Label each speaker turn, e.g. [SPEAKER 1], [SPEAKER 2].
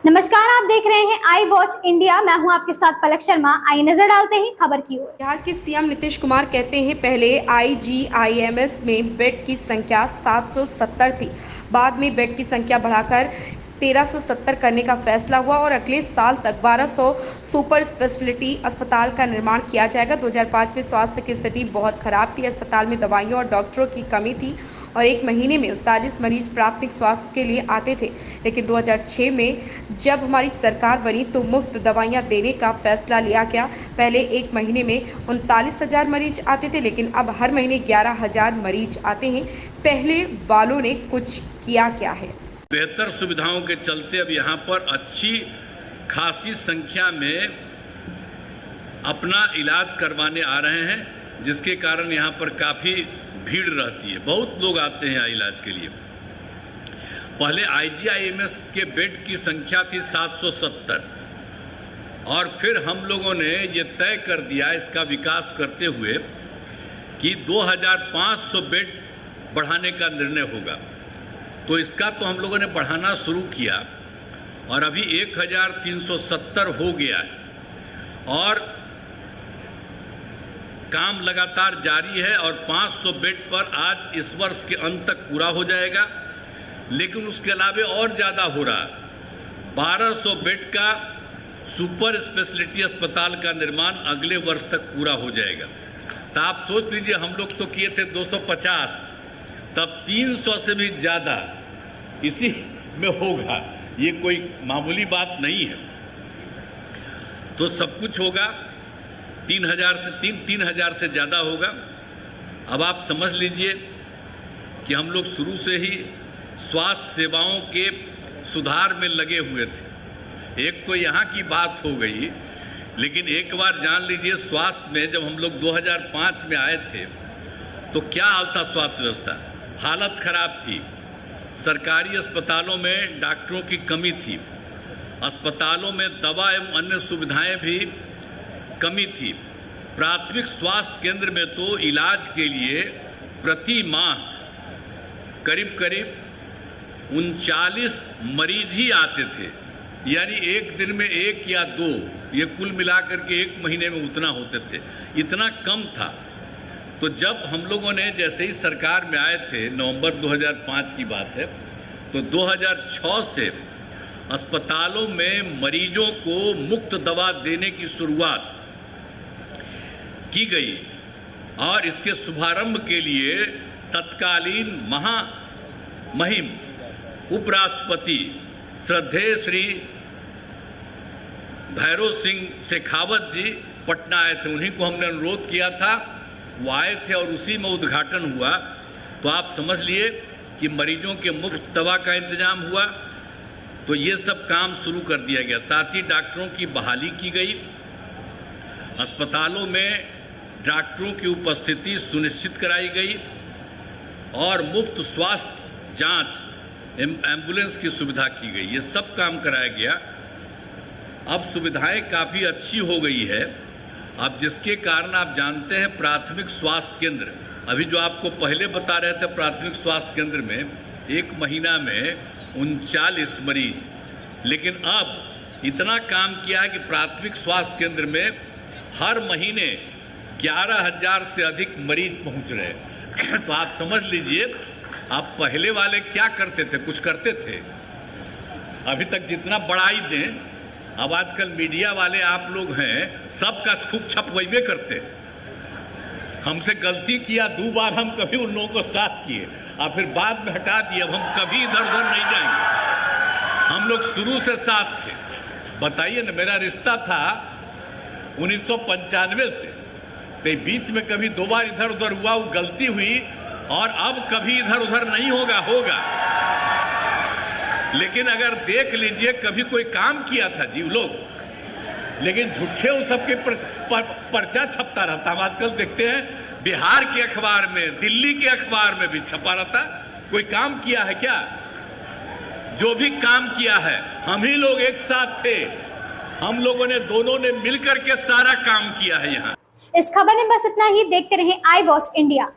[SPEAKER 1] नमस्कार, आप देख रहे हैं आई वॉच इंडिया। मैं हूं आपके साथ पलक शर्मा। आइए नजर डालते हैं खबर की ओर।
[SPEAKER 2] बिहार के सीएम नीतीश कुमार कहते हैं पहले IGIMS में बेड की संख्या 770 थी, बाद में बेड की संख्या बढ़ाकर 1370 करने का फैसला हुआ और अगले साल तक 1200 सुपर स्पेशलिटी अस्पताल का निर्माण किया जाएगा। 2005 में स्वास्थ्य की स्थिति बहुत खराब थी, अस्पताल में दवाइयों और डॉक्टरों की कमी थी और एक महीने में 39 मरीज प्राथमिक स्वास्थ्य के लिए आते थे। लेकिन 2006 में जब हमारी सरकार बनी तो मुफ्त दवाइयां देने का फैसला लिया गया। पहले एक महीने में 39,000 मरीज आते थे, लेकिन अब हर महीने 11,000 मरीज आते हैं। पहले वालों ने कुछ किया क्या है?
[SPEAKER 3] बेहतर सुविधाओं के चलते अब यहाँ पर अच्छी खासी संख्या में अपना इलाज करवाने आ रहे हैं, जिसके कारण यहाँ पर काफ़ी भीड़ रहती है। बहुत लोग आते हैं इलाज के लिए। पहले IGIMS के बेड की संख्या थी 770 और फिर हम लोगों ने ये तय कर दिया इसका विकास करते हुए कि 2500 बेड बढ़ाने का निर्णय होगा। तो इसका तो हम लोगों ने बढ़ाना शुरू किया और अभी 1370 हो गया है और काम लगातार जारी है और 500 बेड पर आज इस वर्ष के अंत तक पूरा हो जाएगा। लेकिन उसके अलावा और ज़्यादा हो रहा है। 1200 बेड का सुपर स्पेशलिटी अस्पताल का निर्माण अगले वर्ष तक पूरा हो जाएगा। तो आप सोच लीजिए, हम लोग तो किए थे 250, तब 300 से भी ज़्यादा इसी में होगा। ये कोई मामूली बात नहीं है। तो सब कुछ होगा, 3,000 से ज़्यादा होगा। अब आप समझ लीजिए कि हम लोग शुरू से ही स्वास्थ्य सेवाओं के सुधार में लगे हुए थे। एक तो यहाँ की बात हो गई, लेकिन एक बार जान लीजिए, स्वास्थ्य में जब हम लोग 2005 में आए थे तो क्या हाल था स्वास्थ्य व्यवस्था? हालत खराब थी। सरकारी अस्पतालों में डॉक्टरों की कमी थी, अस्पतालों में दवा एवं अन्य सुविधाएं भी कमी थी। प्राथमिक स्वास्थ्य केंद्र में तो इलाज के लिए प्रति माह करीब 39 मरीज ही आते थे, यानी एक दिन में 1 या 2, ये कुल मिलाकर के एक महीने में उतना होते थे। इतना कम था। तो जब हम लोगों ने जैसे ही सरकार में आए थे, नवंबर 2005 की बात है, तो 2006 से अस्पतालों में मरीजों को मुफ्त दवा देने की शुरुआत की गई और इसके शुभारंभ के लिए तत्कालीन महामहिम उपराष्ट्रपति श्रद्धेय श्री भैरव सिंह शेखावत जी पटना आए थे। उन्हीं को हमने अनुरोध किया था, वो आए थे और उसी में उद्घाटन हुआ। तो आप समझ लिए कि मरीजों के मुफ्त दवा का इंतजाम हुआ। तो ये सब काम शुरू कर दिया गया। साथ ही डॉक्टरों की बहाली की गई, अस्पतालों में डॉक्टरों की उपस्थिति सुनिश्चित कराई गई और मुफ्त स्वास्थ्य जांच एम्बुलेंस की सुविधा की गई। ये सब काम कराया गया। अब सुविधाएं काफ़ी अच्छी हो गई है। अब जिसके कारण आप जानते हैं, प्राथमिक स्वास्थ्य केंद्र, अभी जो आपको पहले बता रहे थे, प्राथमिक स्वास्थ्य केंद्र में एक महीना में 39 मरीज, लेकिन अब इतना काम किया है कि प्राथमिक स्वास्थ्य केंद्र में हर महीने 11,000 से अधिक मरीज पहुंच रहे हैं। तो आप समझ लीजिए, आप पहले वाले क्या करते थे? कुछ करते थे? अभी तक जितना बढ़ाई दें, अब आजकल मीडिया वाले आप लोग हैं, सबका खूब छपवैबे करते। हमसे गलती किया 2 बार, हम कभी उन लोगों को साथ किए और फिर बाद में हटा दिए। अब हम कभी इधर उधर नहीं जाएंगे। हम लोग शुरू से साथ थे। बताइए ना, मेरा रिश्ता था 1995 से, तो बीच में कभी 2 बार इधर उधर हुआ, वो गलती हुई और अब कभी इधर उधर नहीं होगा। लेकिन अगर देख लीजिए, कभी कोई काम किया था जी लोग, लेकिन झूठे वो सबके पर्चा छपता रहता। हम आजकल देखते हैं बिहार के अखबार में, दिल्ली के अखबार में भी छपा रहता। कोई काम किया है क्या? जो भी काम किया है, हम ही लोग एक साथ थे। हम लोगों ने, दोनों ने मिलकर के सारा काम किया है यहाँ।
[SPEAKER 1] इस खबर में बस इतना ही। देखते रहें आई वॉच इंडिया।